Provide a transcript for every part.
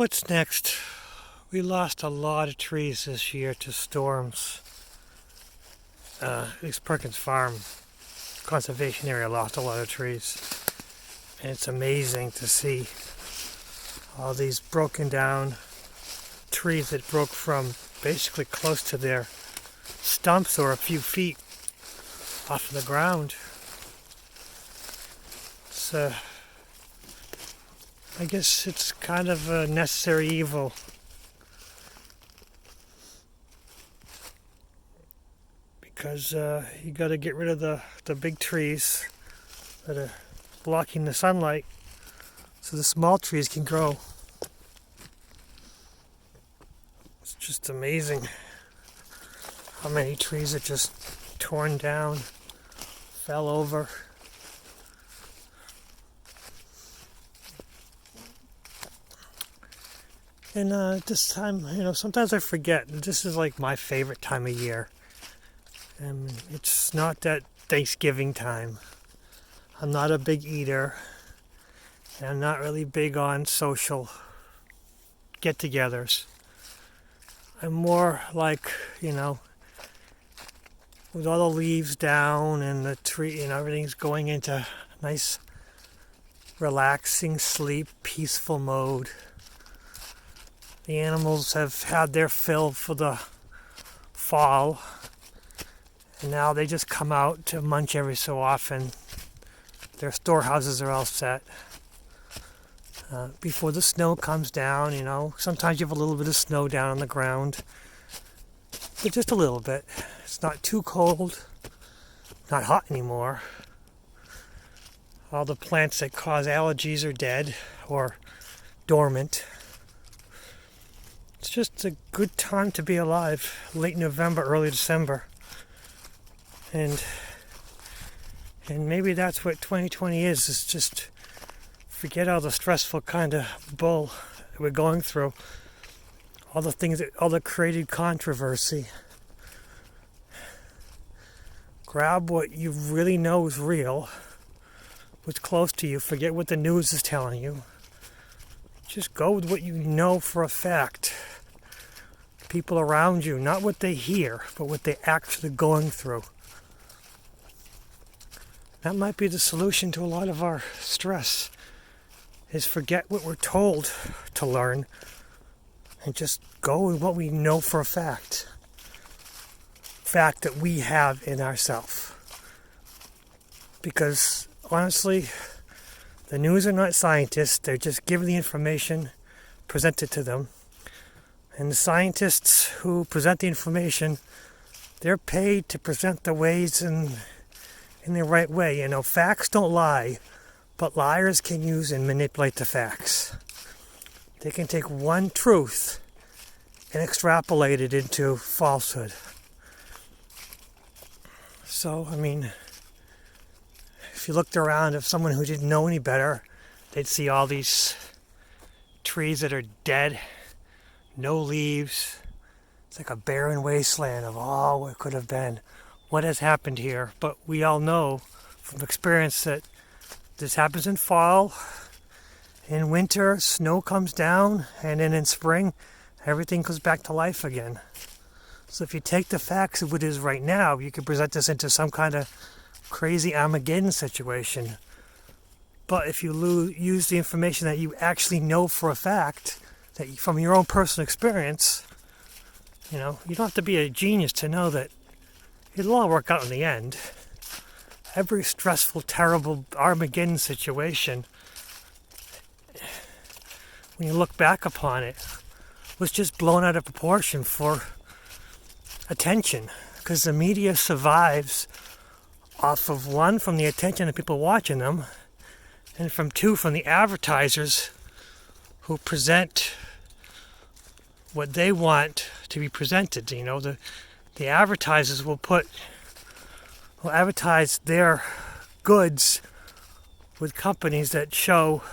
What's next? We lost a lot of trees this year to storms. At least Perkins Farm conservation area lost a lot of trees. And it's amazing to see all these broken down trees that broke from basically close to their stumps or a few feet off of the ground. So I guess it's kind of a necessary evil. Because you got to get rid of the big trees that are blocking the sunlight so the small trees can grow. It's just amazing how many trees are just torn down, fell over. And this time, sometimes I forget. This is like my favorite time of year. And it's not that Thanksgiving time. I'm not a big eater. And I'm not really big on social get-togethers. I'm more like, with all the leaves down and the tree, everything's going into nice, relaxing sleep, peaceful mode. The animals have had their fill for the fall. And now they just come out to munch every so often. Their storehouses are all set. Before the snow comes down, sometimes you have a little bit of snow down on the ground. But just a little bit. It's not too cold, not hot anymore. All the plants that cause allergies are dead or dormant. It's just a good time to be alive. Late November, early December. And maybe that's what 2020 is just forget all the stressful kind of bull that we're going through. All the created controversy. Grab what you really know is real, what's close to you, forget what the news is telling you. Just go with what you know for a fact. People around you, not what they hear, but what they're actually going through. That might be the solution to a lot of our stress, is forget what we're told to learn and just go with what we know for a fact. Fact that we have in ourselves. Because honestly, the news are not scientists, they're just given the information presented to them. And the scientists who present the information, they're paid to present the ways in the right way. Facts don't lie, but liars can use and manipulate the facts. They can take one truth and extrapolate it into falsehood. So, if you looked around, if someone who didn't know any better, they'd see all these trees that are dead, no leaves. It's like a barren wasteland of all what could have been. What has happened here? But we all know from experience that this happens in fall. In winter, snow comes down, and then in spring, everything goes back to life again. So if you take the facts of what it is right now, you can present this into some kind of crazy Armageddon situation. But if you use the information that you actually know for a fact, that from your own personal experience, you don't have to be a genius to know that it'll all work out in the end. Every stressful, terrible Armageddon situation, when you look back upon it, was just blown out of proportion for attention. Because the media survives off of, one, from the attention of people watching them, and from two, from the advertisers who present what they want to be presented. The advertisers will advertise their goods with companies that show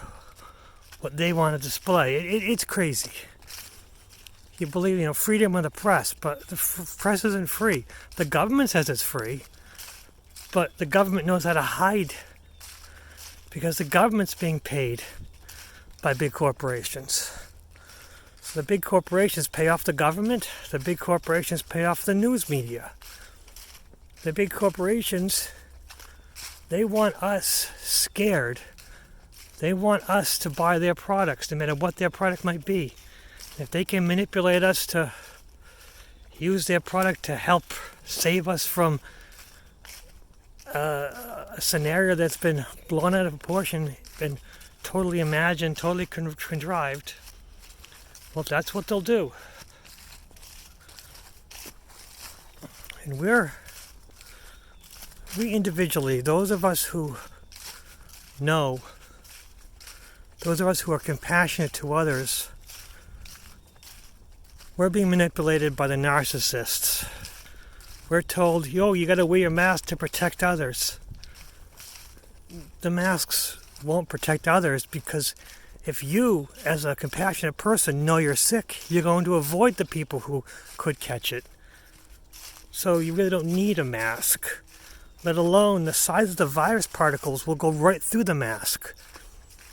what they want to display. It's crazy. You believe, freedom of the press, but the press isn't free. The government says it's free, but the government knows how to hide because the government's being paid by big corporations. So the big corporations pay off the government. The big corporations pay off the news media. The big corporations, they want us scared. They want us to buy their products, no matter what their product might be. If they can manipulate us to use their product to help save us from a scenario that's been blown out of proportion, been totally imagined, totally contrived, well, that's what they'll do. And we individually, those of us who know, those of us who are compassionate to others, we're being manipulated by the narcissists. We're told, you gotta wear your mask to protect others. The masks won't protect others because if you, as a compassionate person, know you're sick, you're going to avoid the people who could catch it. So you really don't need a mask. Let alone the size of the virus particles will go right through the mask.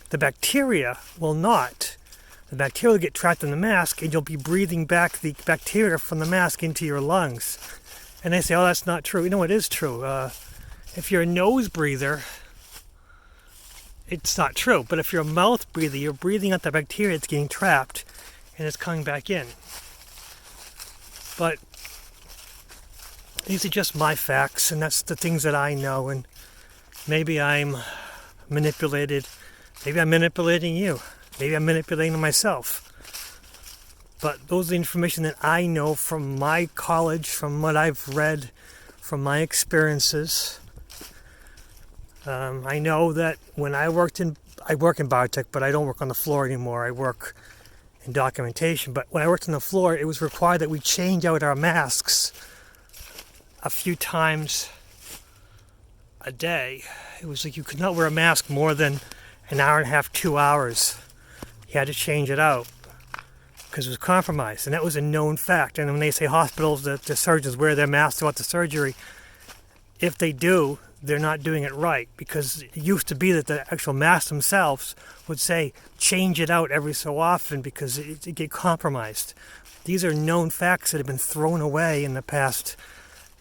The bacteria will not. The bacteria will get trapped in the mask and you'll be breathing back the bacteria from the mask into your lungs. And they say, that's not true. It is true. If you're a nose breather, it's not true. But if you're a mouth breather, you're breathing out the bacteria, it's getting trapped and it's coming back in. But these are just my facts, and that's the things that I know, and maybe I'm manipulated. Maybe I'm manipulating you. Maybe I'm manipulating myself. But those are the information that I know from my college, from what I've read, from my experiences. I know that when I work in biotech, but I don't work on the floor anymore. I work in documentation. But when I worked on the floor, it was required that we change out our masks a few times a day. It was like you could not wear a mask more than an hour and a half, 2 hours. You had to change it out because it was compromised, and that was a known fact. And when they say hospitals, that the surgeons wear their masks throughout the surgery, if they do, they're not doing it right, because it used to be that the actual masks themselves would say change it out every so often because it get compromised. These are known facts that have been thrown away in the past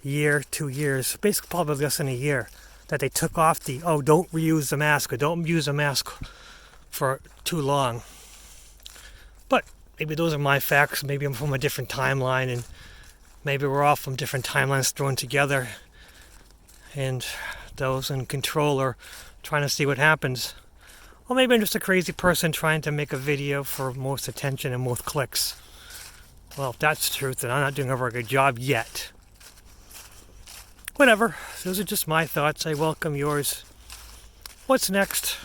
year, 2 years, basically probably less than a year, that they took off the, don't reuse the mask, or don't use a mask for too long. But maybe those are my facts. Maybe I'm from a different timeline, and maybe we're all from different timelines thrown together, and those in control are trying to see what happens. Or maybe I'm just a crazy person trying to make a video for most attention and most clicks. Well, if that's the truth, then I'm not doing a very good job yet. Whatever. Those are just my thoughts. I welcome yours. What's next?